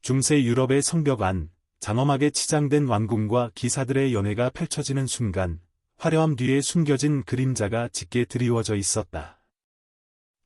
중세 유럽의 성벽 안, 장엄하게 치장된 왕궁과 기사들의 연회가 펼쳐지는 순간, 화려함 뒤에 숨겨진 그림자가 짙게 드리워져 있었다.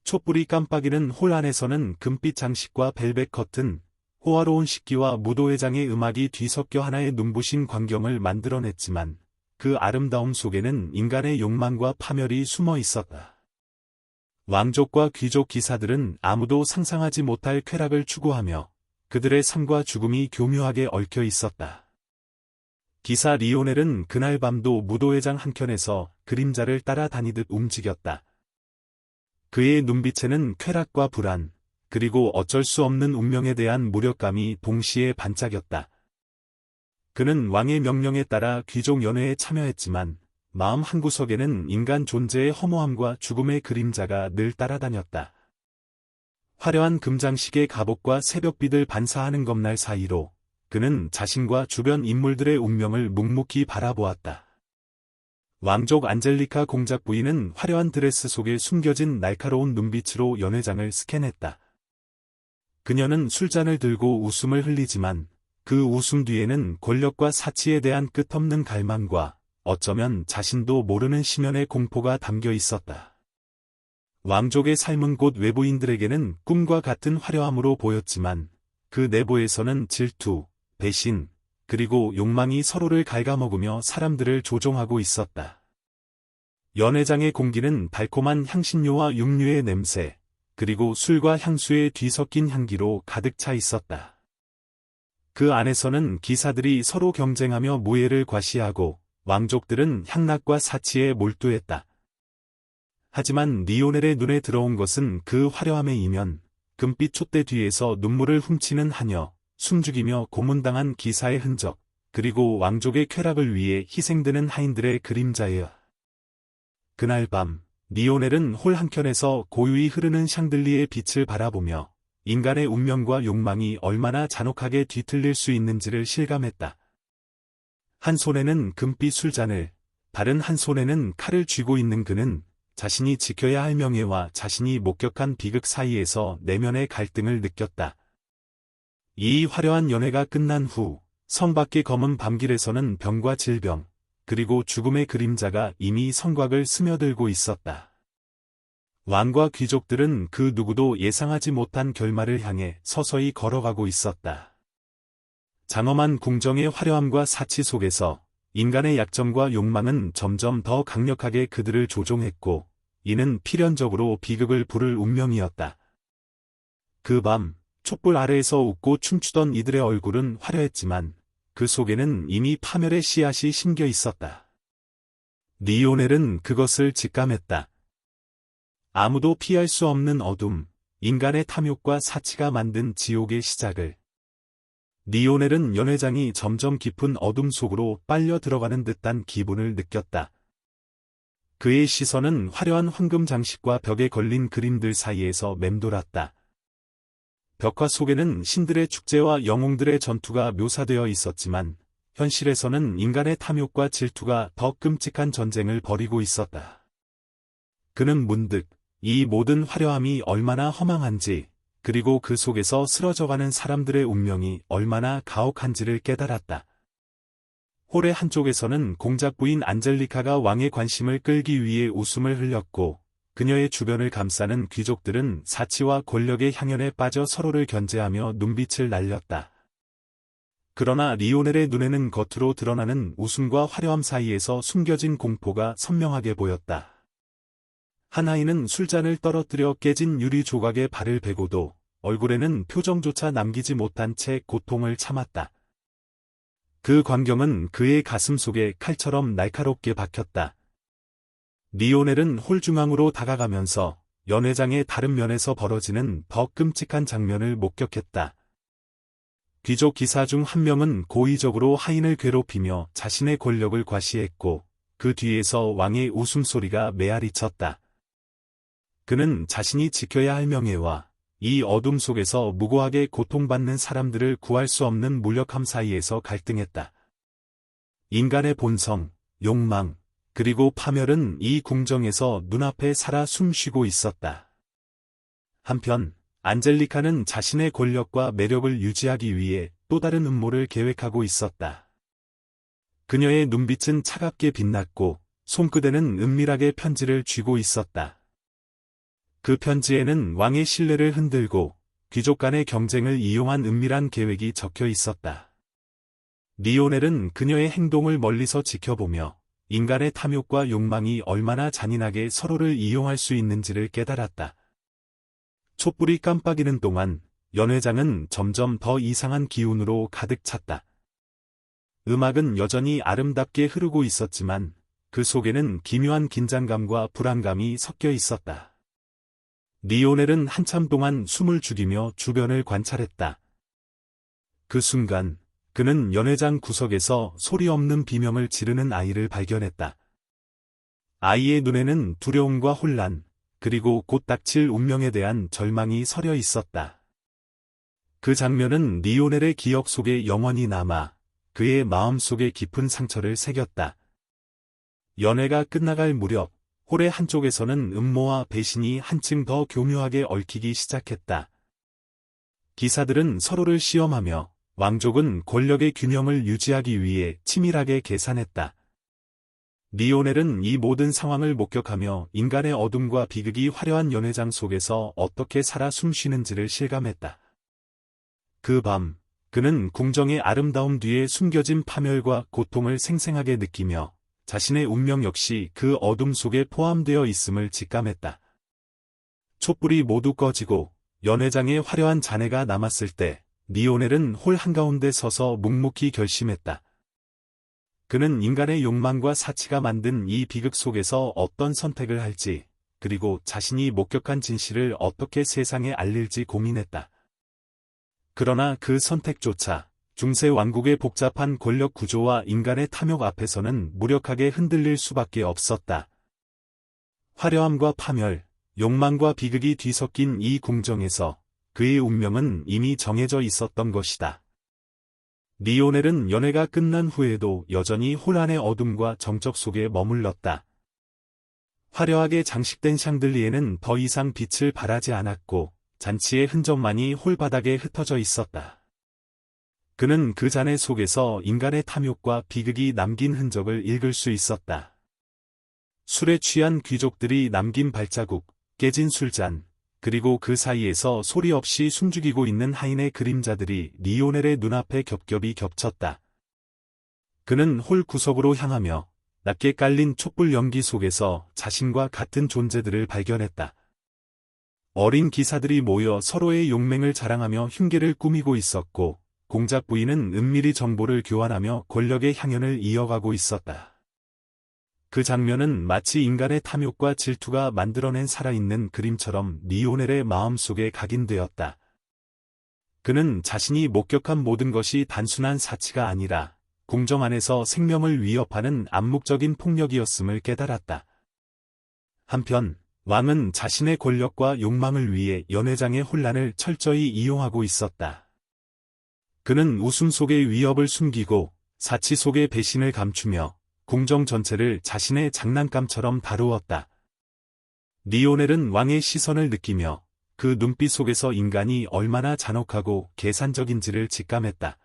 촛불이 깜빡이는 홀 안에서는 금빛 장식과 벨벳 커튼, 호화로운 식기와 무도회장의 음악이 뒤섞여 하나의 눈부신 광경을 만들어냈지만, 그 아름다움 속에는 인간의 욕망과 파멸이 숨어 있었다. 왕족과 귀족 기사들은 아무도 상상하지 못할 쾌락을 추구하며 그들의 삶과 죽음이 교묘하게 얽혀 있었다. 기사 리오넬은 그날 밤도 무도회장 한켠에서 그림자를 따라다니듯 움직였다. 그의 눈빛에는 쾌락과 불안, 그리고 어쩔 수 없는 운명에 대한 무력감이 동시에 반짝였다. 그는 왕의 명령에 따라 귀족 연회에 참여했지만 마음 한구석에는 인간 존재의 허무함과 죽음의 그림자가 늘 따라다녔다. 화려한 금장식의 갑옷과 새벽빛을 반사하는 검날 사이로 그는 자신과 주변 인물들의 운명을 묵묵히 바라보았다. 왕족 안젤리카 공작 부인은 화려한 드레스 속에 숨겨진 날카로운 눈빛으로 연회장을 스캔했다. 그녀는 술잔을 들고 웃음을 흘리지만 그 웃음 뒤에는 권력과 사치에 대한 끝없는 갈망과 어쩌면 자신도 모르는 심연의 공포가 담겨 있었다. 왕족의 삶은 곧 외부인들에게는 꿈과 같은 화려함으로 보였지만 그 내부에서는 질투, 배신, 그리고 욕망이 서로를 갉아먹으며 사람들을 조종하고 있었다. 연회장의 공기는 달콤한 향신료와 육류의 냄새, 그리고 술과 향수의 뒤섞인 향기로 가득 차 있었다. 그 안에서는 기사들이 서로 경쟁하며 무예를 과시하고 왕족들은 향락과 사치에 몰두했다. 하지만 리오넬의 눈에 들어온 것은 그 화려함의 이면, 금빛 촛대 뒤에서 눈물을 훔치는 하녀, 숨죽이며 고문당한 기사의 흔적, 그리고 왕족의 쾌락을 위해 희생되는 하인들의 그림자예요. 그날 밤, 리오넬은 홀 한켠에서 고요히 흐르는 샹들리의 빛을 바라보며 인간의 운명과 욕망이 얼마나 잔혹하게 뒤틀릴 수 있는지를 실감했다. 한 손에는 금빛 술잔을, 다른 한 손에는 칼을 쥐고 있는 그는 자신이 지켜야 할 명예와 자신이 목격한 비극 사이에서 내면의 갈등을 느꼈다. 이 화려한 연회가 끝난 후 성 밖의 검은 밤길에서는 병과 질병, 그리고 죽음의 그림자가 이미 성곽을 스며들고 있었다. 왕과 귀족들은 그 누구도 예상하지 못한 결말을 향해 서서히 걸어가고 있었다. 장엄한 궁정의 화려함과 사치 속에서 인간의 약점과 욕망은 점점 더 강력하게 그들을 조종했고, 이는 필연적으로 비극을 부를 운명이었다. 그 밤, 촛불 아래에서 웃고 춤추던 이들의 얼굴은 화려했지만, 그 속에는 이미 파멸의 씨앗이 심겨 있었다. 리오넬은 그것을 직감했다. 아무도 피할 수 없는 어둠, 인간의 탐욕과 사치가 만든 지옥의 시작을. 리오넬은 연회장이 점점 깊은 어둠 속으로 빨려 들어가는 듯한 기분을 느꼈다. 그의 시선은 화려한 황금 장식과 벽에 걸린 그림들 사이에서 맴돌았다. 벽화 속에는 신들의 축제와 영웅들의 전투가 묘사되어 있었지만, 현실에서는 인간의 탐욕과 질투가 더 끔찍한 전쟁을 벌이고 있었다. 그는 문득 이 모든 화려함이 얼마나 허망한지, 그리고 그 속에서 쓰러져가는 사람들의 운명이 얼마나 가혹한지를 깨달았다. 홀의 한쪽에서는 공작 부인 안젤리카가 왕의 관심을 끌기 위해 웃음을 흘렸고, 그녀의 주변을 감싸는 귀족들은 사치와 권력의 향연에 빠져 서로를 견제하며 눈빛을 날렸다. 그러나 리오넬의 눈에는 겉으로 드러나는 웃음과 화려함 사이에서 숨겨진 공포가 선명하게 보였다. 한 아이는 술잔을 떨어뜨려 깨진 유리 조각에 발을 베고도 얼굴에는 표정조차 남기지 못한 채 고통을 참았다. 그 광경은 그의 가슴 속에 칼처럼 날카롭게 박혔다. 리오넬은 홀 중앙으로 다가가면서 연회장의 다른 면에서 벌어지는 더 끔찍한 장면을 목격했다. 귀족 기사 중 한 명은 고의적으로 하인을 괴롭히며 자신의 권력을 과시했고, 그 뒤에서 왕의 웃음소리가 메아리쳤다. 그는 자신이 지켜야 할 명예와 이 어둠 속에서 무고하게 고통받는 사람들을 구할 수 없는 무력함 사이에서 갈등했다. 인간의 본성, 욕망, 그리고 파멸은 이 궁정에서 눈앞에 살아 숨쉬고 있었다. 한편 안젤리카는 자신의 권력과 매력을 유지하기 위해 또 다른 음모를 계획하고 있었다. 그녀의 눈빛은 차갑게 빛났고 손끝에는 은밀하게 편지를 쥐고 있었다. 그 편지에는 왕의 신뢰를 흔들고 귀족 간의 경쟁을 이용한 은밀한 계획이 적혀 있었다. 리오넬은 그녀의 행동을 멀리서 지켜보며 인간의 탐욕과 욕망이 얼마나 잔인하게 서로를 이용할 수 있는지를 깨달았다. 촛불이 깜빡이는 동안 연회장은 점점 더 이상한 기운으로 가득 찼다. 음악은 여전히 아름답게 흐르고 있었지만 그 속에는 기묘한 긴장감과 불안감이 섞여 있었다. 리오넬은 한참 동안 숨을 죽이며 주변을 관찰했다. 그 순간 그는 연회장 구석에서 소리 없는 비명을 지르는 아이를 발견했다. 아이의 눈에는 두려움과 혼란, 그리고 곧 닥칠 운명에 대한 절망이 서려 있었다. 그 장면은 리오넬의 기억 속에 영원히 남아 그의 마음속에 깊은 상처를 새겼다. 연회가 끝나갈 무렵 홀의 한쪽에서는 음모와 배신이 한층 더 교묘하게 얽히기 시작했다. 기사들은 서로를 시험하며 왕족은 권력의 균형을 유지하기 위해 치밀하게 계산했다. 리오넬은 이 모든 상황을 목격하며 인간의 어둠과 비극이 화려한 연회장 속에서 어떻게 살아 숨쉬는지를 실감했다. 그 밤, 그는 궁정의 아름다움 뒤에 숨겨진 파멸과 고통을 생생하게 느끼며 자신의 운명 역시 그 어둠 속에 포함되어 있음을 직감했다. 촛불이 모두 꺼지고 연회장에 화려한 잔해가 남았을 때 리오넬은 홀 한가운데 서서 묵묵히 결심했다. 그는 인간의 욕망과 사치가 만든 이 비극 속에서 어떤 선택을 할지, 그리고 자신이 목격한 진실을 어떻게 세상에 알릴지 고민했다. 그러나 그 선택조차 중세 왕국의 복잡한 권력 구조와 인간의 탐욕 앞에서는 무력하게 흔들릴 수밖에 없었다. 화려함과 파멸, 욕망과 비극이 뒤섞인 이 궁정에서 그의 운명은 이미 정해져 있었던 것이다. 리오넬은 연회가 끝난 후에도 여전히 혼란의 어둠과 정적 속에 머물렀다. 화려하게 장식된 샹들리에는 더 이상 빛을 발하지 않았고 잔치의 흔적만이 홀바닥에 흩어져 있었다. 그는 그 잔해 속에서 인간의 탐욕과 비극이 남긴 흔적을 읽을 수 있었다. 술에 취한 귀족들이 남긴 발자국, 깨진 술잔, 그리고 그 사이에서 소리 없이 숨죽이고 있는 하인의 그림자들이 리오넬의 눈앞에 겹겹이 겹쳤다. 그는 홀 구석으로 향하며 낮게 깔린 촛불 연기 속에서 자신과 같은 존재들을 발견했다. 어린 기사들이 모여 서로의 용맹을 자랑하며 흉계를 꾸미고 있었고, 공작 부인은 은밀히 정보를 교환하며 권력의 향연을 이어가고 있었다. 그 장면은 마치 인간의 탐욕과 질투가 만들어낸 살아있는 그림처럼 리오넬의 마음속에 각인되었다. 그는 자신이 목격한 모든 것이 단순한 사치가 아니라 궁정 안에서 생명을 위협하는 암묵적인 폭력이었음을 깨달았다. 한편 왕은 자신의 권력과 욕망을 위해 연회장의 혼란을 철저히 이용하고 있었다. 그는 웃음 속의 위협을 숨기고 사치 속의 배신을 감추며 궁정 전체를 자신의 장난감처럼 다루었다. 리오넬은 왕의 시선을 느끼며 그 눈빛 속에서 인간이 얼마나 잔혹하고 계산적인지를 직감했다.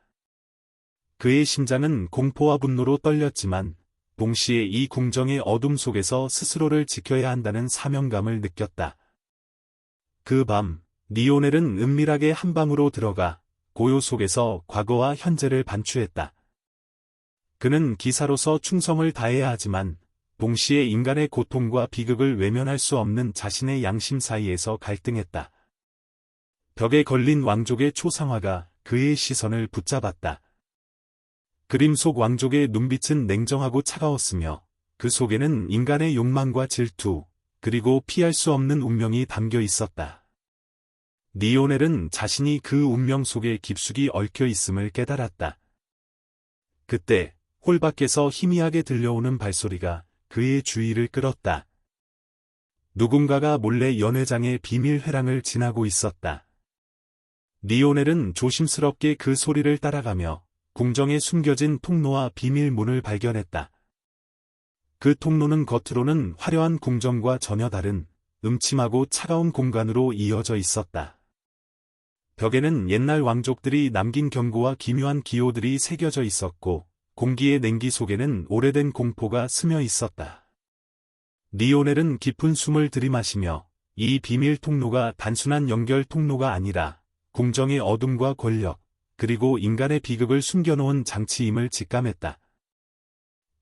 그의 심장은 공포와 분노로 떨렸지만 동시에 이 궁정의 어둠 속에서 스스로를 지켜야 한다는 사명감을 느꼈다. 그 밤, 리오넬은 은밀하게 한 방으로 들어가 고요 속에서 과거와 현재를 반추했다. 그는 기사로서 충성을 다해야 하지만 동시에 인간의 고통과 비극을 외면할 수 없는 자신의 양심 사이에서 갈등했다. 벽에 걸린 왕족의 초상화가 그의 시선을 붙잡았다. 그림 속 왕족의 눈빛은 냉정하고 차가웠으며 그 속에는 인간의 욕망과 질투, 그리고 피할 수 없는 운명이 담겨 있었다. 리오넬은 자신이 그 운명 속에 깊숙이 얽혀 있음을 깨달았다. 그때 홀 밖에서 희미하게 들려오는 발소리가 그의 주의를 끌었다. 누군가가 몰래 연회장의 비밀 회랑을 지나고 있었다. 리오넬은 조심스럽게 그 소리를 따라가며 궁정에 숨겨진 통로와 비밀 문을 발견했다. 그 통로는 겉으로는 화려한 궁정과 전혀 다른 음침하고 차가운 공간으로 이어져 있었다. 벽에는 옛날 왕족들이 남긴 경고와 기묘한 기호들이 새겨져 있었고, 공기의 냉기 속에는 오래된 공포가 스며 있었다. 리오넬은 깊은 숨을 들이마시며 이 비밀 통로가 단순한 연결 통로가 아니라 궁정의 어둠과 권력, 그리고 인간의 비극을 숨겨놓은 장치임을 직감했다.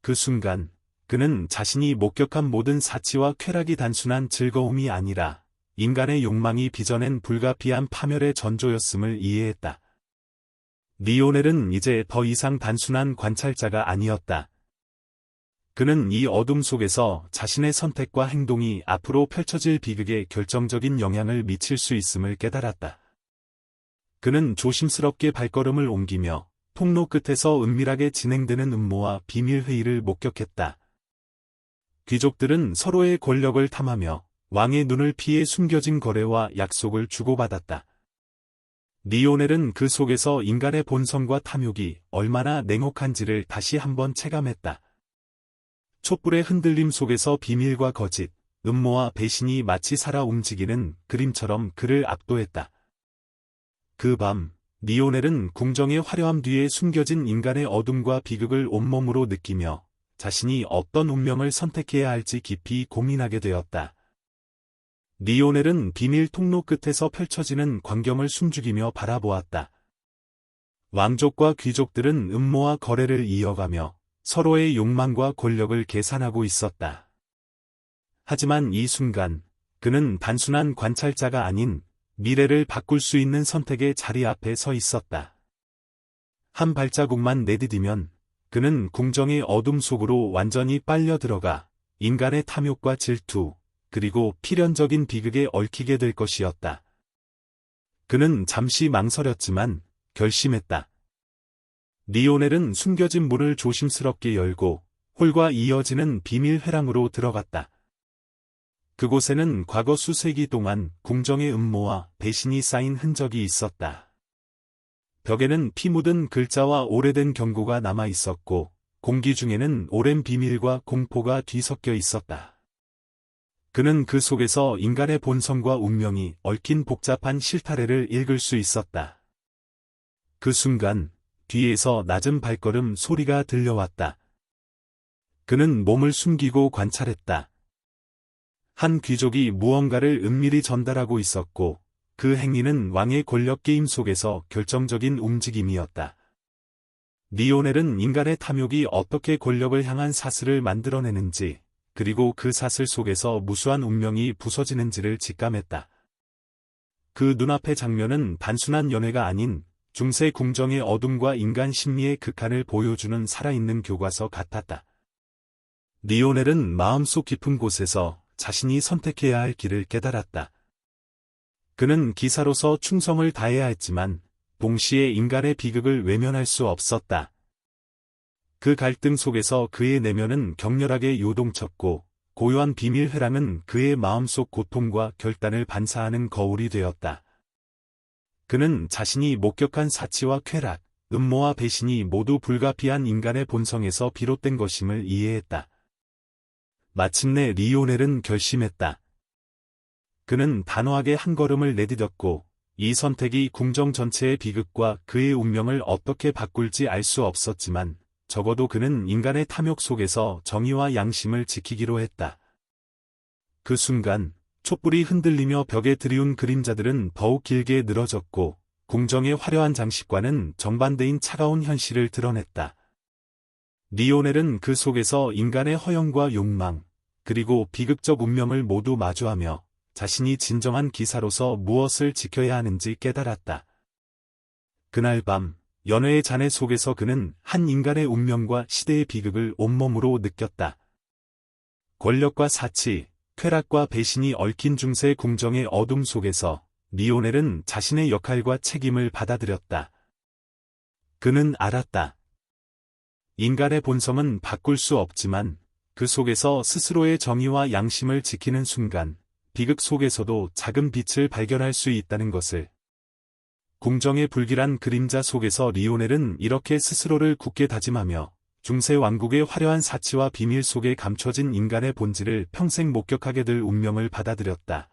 그 순간, 그는 자신이 목격한 모든 사치와 쾌락이 단순한 즐거움이 아니라 인간의 욕망이 빚어낸 불가피한 파멸의 전조였음을 이해했다. 리오넬은 이제 더 이상 단순한 관찰자가 아니었다. 그는 이 어둠 속에서 자신의 선택과 행동이 앞으로 펼쳐질 비극에 결정적인 영향을 미칠 수 있음을 깨달았다. 그는 조심스럽게 발걸음을 옮기며 통로 끝에서 은밀하게 진행되는 음모와 비밀 회의를 목격했다. 귀족들은 서로의 권력을 탐하며 왕의 눈을 피해 숨겨진 거래와 약속을 주고받았다. 리오넬은 그 속에서 인간의 본성과 탐욕이 얼마나 냉혹한지를 다시 한번 체감했다. 촛불의 흔들림 속에서 비밀과 거짓, 음모와 배신이 마치 살아 움직이는 그림처럼 그를 압도했다. 그 밤, 리오넬은 궁정의 화려함 뒤에 숨겨진 인간의 어둠과 비극을 온몸으로 느끼며 자신이 어떤 운명을 선택해야 할지 깊이 고민하게 되었다. 리오넬은 비밀 통로 끝에서 펼쳐지는 광경을 숨죽이며 바라보았다. 왕족과 귀족들은 음모와 거래를 이어가며 서로의 욕망과 권력을 계산하고 있었다. 하지만 이 순간, 그는 단순한 관찰자가 아닌 미래를 바꿀 수 있는 선택의 자리 앞에 서 있었다. 한 발자국만 내디디면 그는 궁정의 어둠 속으로 완전히 빨려 들어가 인간의 탐욕과 질투, 그리고 필연적인 비극에 얽히게 될 것이었다. 그는 잠시 망설였지만 결심했다. 리오넬은 숨겨진 문을 조심스럽게 열고 홀과 이어지는 비밀 회랑으로 들어갔다. 그곳에는 과거 수세기 동안 궁정의 음모와 배신이 쌓인 흔적이 있었다. 벽에는 피 묻은 글자와 오래된 경고가 남아 있었고, 공기 중에는 오랜 비밀과 공포가 뒤섞여 있었다. 그는 그 속에서 인간의 본성과 운명이 얽힌 복잡한 실타래를 읽을 수 있었다. 그 순간, 뒤에서 낮은 발걸음 소리가 들려왔다. 그는 몸을 숨기고 관찰했다. 한 귀족이 무언가를 은밀히 전달하고 있었고, 그 행위는 왕의 권력 게임 속에서 결정적인 움직임이었다. 리오넬은 인간의 탐욕이 어떻게 권력을 향한 사슬을 만들어내는지, 그리고 그 사슬 속에서 무수한 운명이 부서지는지를 직감했다. 그 눈앞의 장면은 단순한 연회가 아닌 중세 궁정의 어둠과 인간 심리의 극한을 보여주는 살아있는 교과서 같았다. 리오넬은 마음속 깊은 곳에서 자신이 선택해야 할 길을 깨달았다. 그는 기사로서 충성을 다해야 했지만 동시에 인간의 비극을 외면할 수 없었다. 그 갈등 속에서 그의 내면은 격렬하게 요동쳤고 고요한 비밀 회랑은 그의 마음속 고통과 결단을 반사하는 거울이 되었다. 그는 자신이 목격한 사치와 쾌락, 음모와 배신이 모두 불가피한 인간의 본성에서 비롯된 것임을 이해했다. 마침내 리오넬은 결심했다. 그는 단호하게 한 걸음을 내디뎠고 이 선택이 궁정 전체의 비극과 그의 운명을 어떻게 바꿀지 알 수 없었지만 적어도 그는 인간의 탐욕 속에서 정의와 양심을 지키기로 했다. 그 순간 촛불이 흔들리며 벽에 드리운 그림자들은 더욱 길게 늘어졌고 궁정의 화려한 장식과는 정반대인 차가운 현실을 드러냈다. 리오넬은 그 속에서 인간의 허영과 욕망, 그리고 비극적 운명을 모두 마주하며 자신이 진정한 기사로서 무엇을 지켜야 하는지 깨달았다. 그날 밤, 연회의 잔해 속에서 그는 한 인간의 운명과 시대의 비극을 온몸으로 느꼈다. 권력과 사치, 쾌락과 배신이 얽힌 중세 궁정의 어둠 속에서 리오넬은 자신의 역할과 책임을 받아들였다. 그는 알았다. 인간의 본성은 바꿀 수 없지만 그 속에서 스스로의 정의와 양심을 지키는 순간 비극 속에서도 작은 빛을 발견할 수 있다는 것을. 궁정의 불길한 그림자 속에서 리오넬은 이렇게 스스로를 굳게 다짐하며 중세 왕국의 화려한 사치와 비밀 속에 감춰진 인간의 본질을 평생 목격하게 될 운명을 받아들였다.